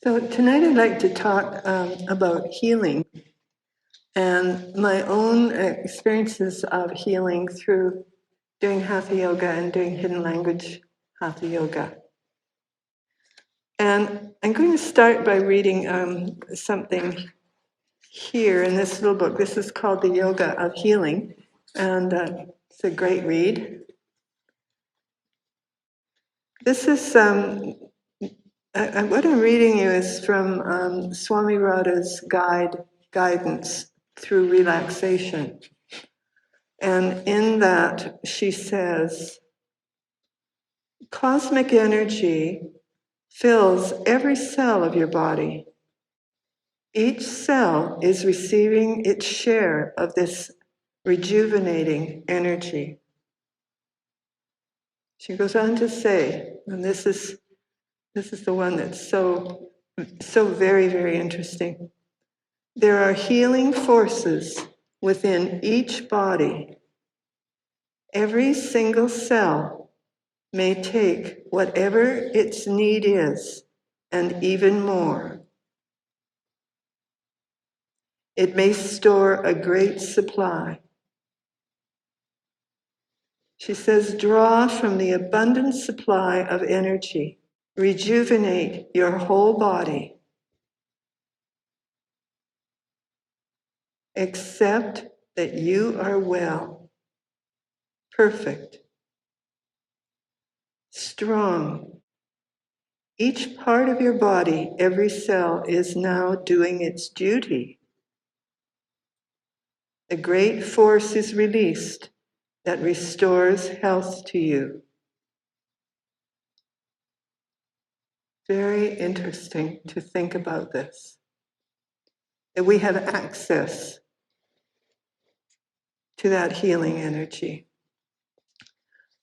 So tonight I'd like to talk about healing and my own experiences of healing through doing Hatha Yoga and doing Hidden Language Hatha Yoga. And I'm going to start by reading something here in this little book. This is called The Yoga of Healing, and it's a great read. This is what I'm reading you is from Swami Radha's guidance through relaxation. And in that, she says, cosmic energy fills every cell of your body. Each cell is receiving its share of this rejuvenating energy. She goes on to say, and this is the one that's so very, very interesting. There are healing forces within each body. Every single cell may take whatever its need is, and even more. It may store a great supply. She says, draw from the abundant supply of energy. Rejuvenate your whole body. Accept that you are well, perfect, strong. Each part of your body, every cell, is now doing its duty. A great force is released that restores health to you. Very interesting to think about this. That we have access to that healing energy.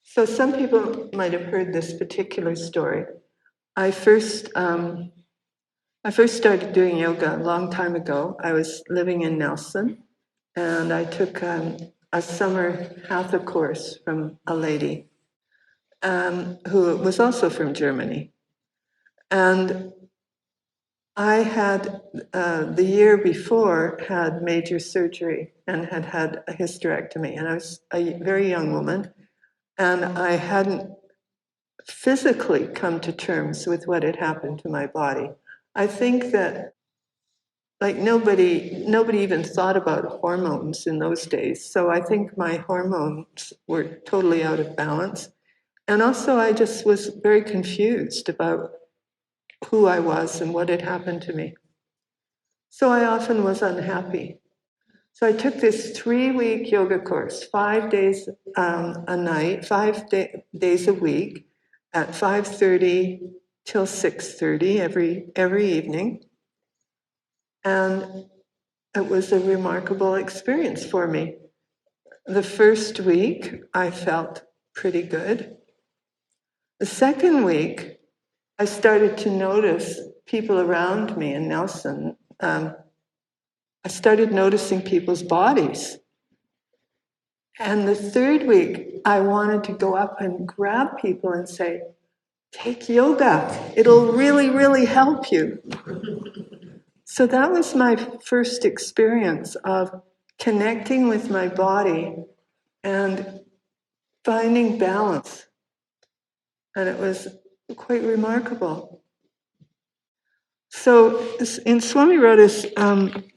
So some people might have heard this particular story. I first started doing yoga a long time ago. I was living in Nelson, and I took a summer hatha course from a lady who was also from Germany. And I had, the year before, had major surgery and had a hysterectomy. And I was a very young woman, and I hadn't physically come to terms with what had happened to my body. I think that, like, nobody even thought about hormones in those days. So I think my hormones were totally out of balance. And also I just was very confused about who I was and what had happened to me. So I often was unhappy. So I took this 3-week yoga course, 5 days a night, 5 days a week, at 5:30 till 6:30 every evening. And it was a remarkable experience for me. The first week, I felt pretty good. The second week, I started to notice people around me in Nelson. I started noticing people's bodies. And the third week, I wanted to go up and grab people and say, take yoga. It'll really, really help you. So that was my first experience of connecting with my body and finding balance. And it was quite remarkable. So in Swami Radha's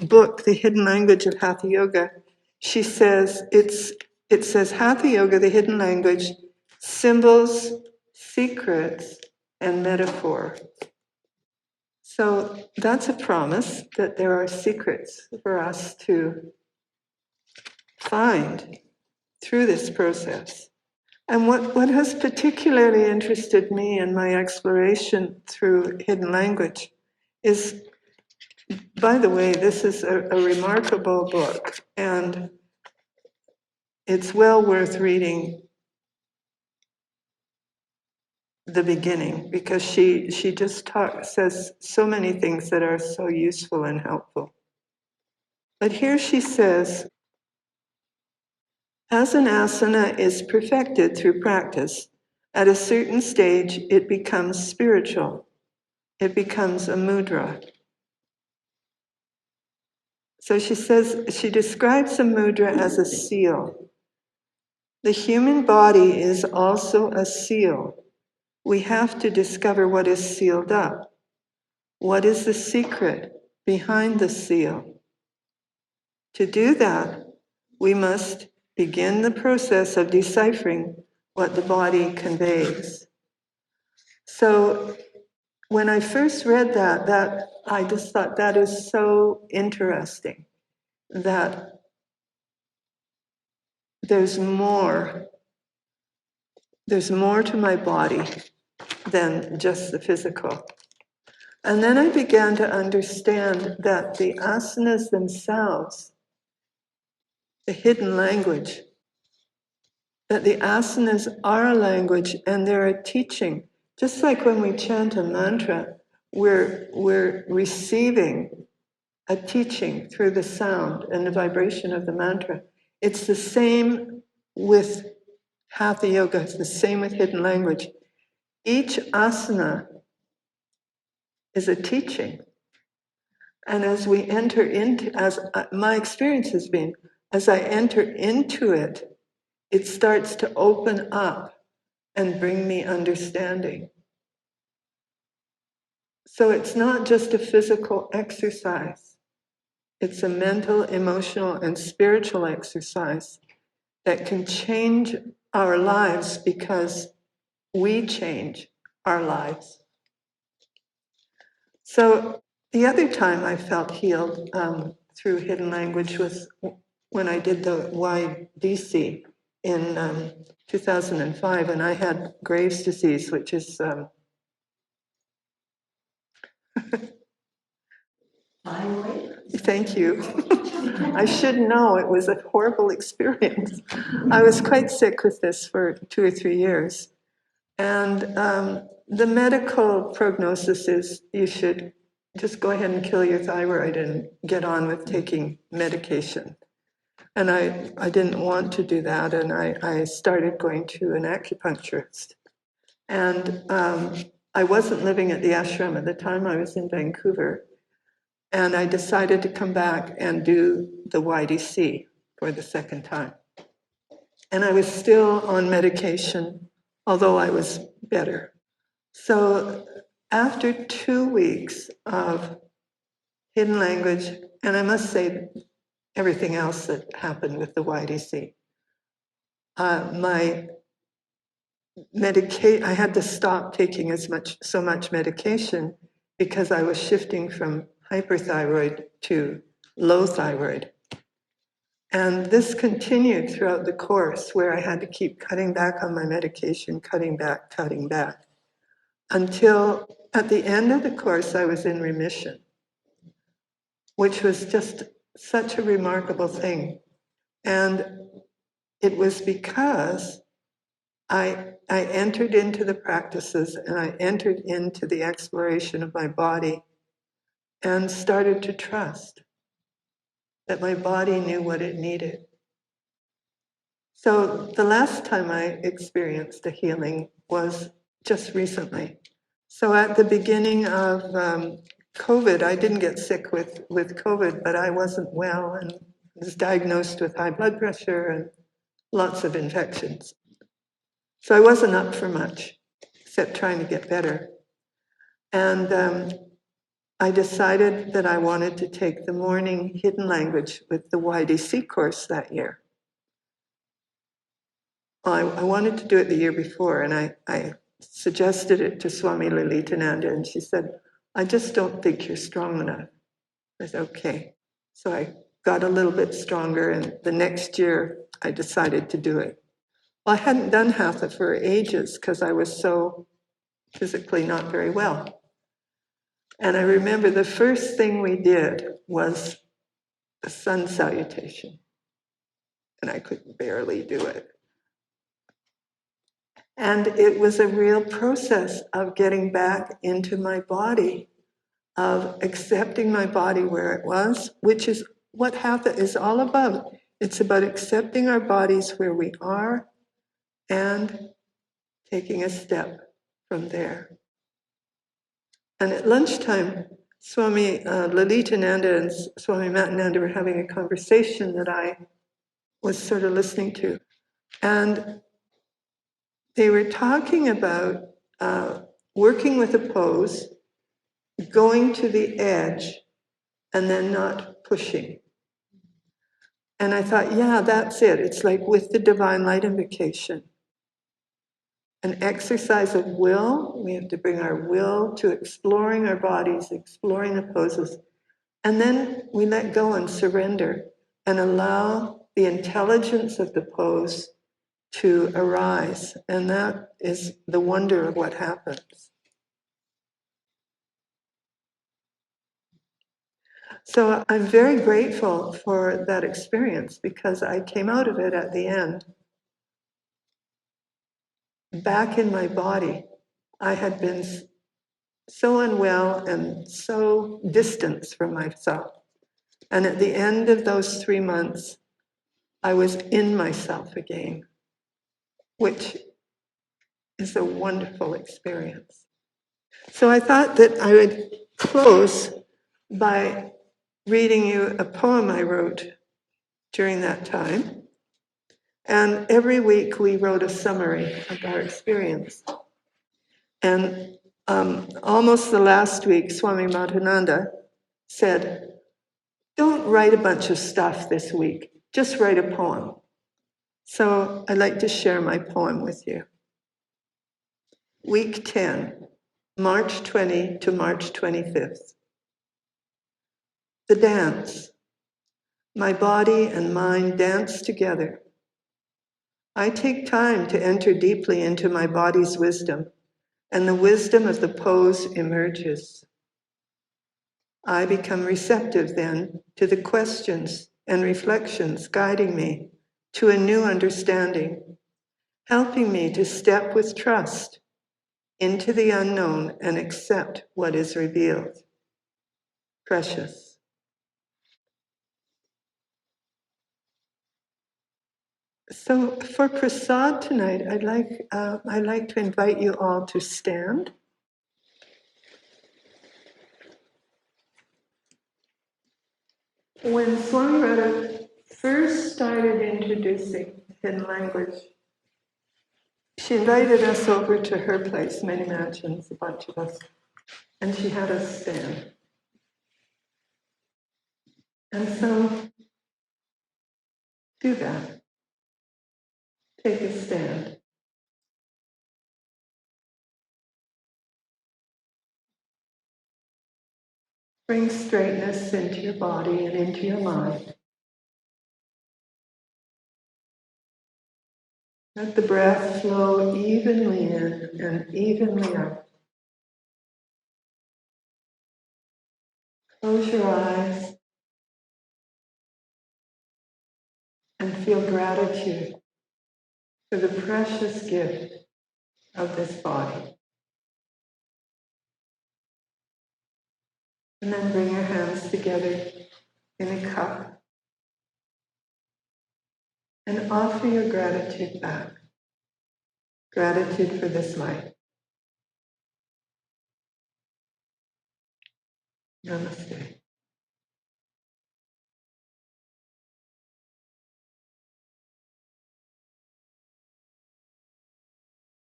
book, The Hidden Language of Hatha Yoga, she says, it says Hatha Yoga, the hidden language, symbols, secrets, and metaphor. So that's a promise that there are secrets for us to find through this process. And what has particularly interested me in my exploration through hidden language is, by the way, this is a remarkable book, and it's well worth reading the beginning, because she just says so many things that are so useful and helpful. But here she says, as an asana is perfected through practice, at a certain stage it becomes spiritual. it becomes a mudra. So she says, she describes a mudra as a seal. The human body is also a seal. We have to discover what is sealed up. What is the secret behind the seal? To do that, we must begin the process of deciphering what the body conveys. So when I first read that I just thought that is so interesting, that there's more to my body than just the physical. And then I began to understand that the asanas themselves, the hidden language, that the asanas are a language and they're a teaching. Just like when we chant a mantra, we're receiving a teaching through the sound and the vibration of the mantra. It's the same with Hatha Yoga, it's the same with hidden language. Each asana is a teaching. And as we enter into, as my experience has been, as I enter into it, it starts to open up and bring me understanding. So it's not just a physical exercise. It's a mental, emotional, and spiritual exercise that can change our lives because we change our lives. So the other time I felt healed through hidden language was when I did the YDC in 2005, and I had Graves' disease, which is thank you. I should know, it was a horrible experience. I was quite sick with this for 2 or 3 years. And the medical prognosis is you should just go ahead and kill your thyroid and get on with taking medication. And I didn't want to do that, and I started going to an acupuncturist. And I wasn't living at the ashram at the time, I was in Vancouver. And I decided to come back and do the YDC for the second time. And I was still on medication, although I was better. So after 2 weeks of hidden language, and I must say everything else that happened with the YDC, my I had to stop taking so much medication because I was shifting from hyperthyroid to low thyroid. And this continued throughout the course where I had to keep cutting back on my medication, cutting back, until at the end of the course I was in remission, which was just such a remarkable thing. And it was because I entered into the practices and I entered into the exploration of my body and started to trust that my body knew what it needed. So the last time I experienced a healing was just recently. So at the beginning of COVID, I didn't get sick with COVID, but I wasn't well and was diagnosed with high blood pressure and lots of infections. So I wasn't up for much, except trying to get better. And I decided that I wanted to take the morning hidden language with the YDC course that year. I wanted to do it the year before, and I suggested it to Swami Joytihananda, and she said, I just don't think you're strong enough. I said, okay. So I got a little bit stronger, and the next year I decided to do it. Well, I hadn't done Hatha for ages because I was so physically not very well. And I remember the first thing we did was a sun salutation, and I could barely do it. And it was a real process of getting back into my body, of accepting my body where it was, which is what Hatha is all about. It's about accepting our bodies where we are and taking a step from there. And at lunchtime, Swami Lalitananda and Swami Matananda were having a conversation that I was sort of listening to. And they were talking about working with a pose, going to the edge, and then not pushing. And I thought, yeah, that's it. It's like with the Divine Light Invocation. An exercise of will. We have to bring our will to exploring our bodies, exploring the poses. And then we let go and surrender and allow the intelligence of the pose to arise. And that is the wonder of what happens. So I'm very grateful for that experience because I came out of it at the end back in my body. I had been so unwell and so distant from myself. And at the end of those 3 months, I was in myself again, which is a wonderful experience. So I thought that I would close by reading you a poem I wrote during that time. And every week we wrote a summary of our experience. And almost the last week, Swami Jyotihananda said, don't write a bunch of stuff this week, just write a poem. So I'd like to share my poem with you. Week 10, March 20 to March 25th. The dance. My body and mind dance together. I take time to enter deeply into my body's wisdom, and the wisdom of the pose emerges. I become receptive then to the questions and reflections guiding me to a new understanding, helping me to step with trust into the unknown and accept what is revealed. Precious. So for prasad tonight, I'd like to invite you all to stand. When Swami Radha first started introducing hidden language, she invited us over to her place, many mansions, a bunch of us, and she had us stand. And so, do that. Take a stand. Bring straightness into your body and into your mind. Let the breath flow evenly in and evenly out. Close your eyes and feel gratitude for the precious gift of this body. And then bring your hands together in a cup and offer your gratitude back. Gratitude for this life. Namaste.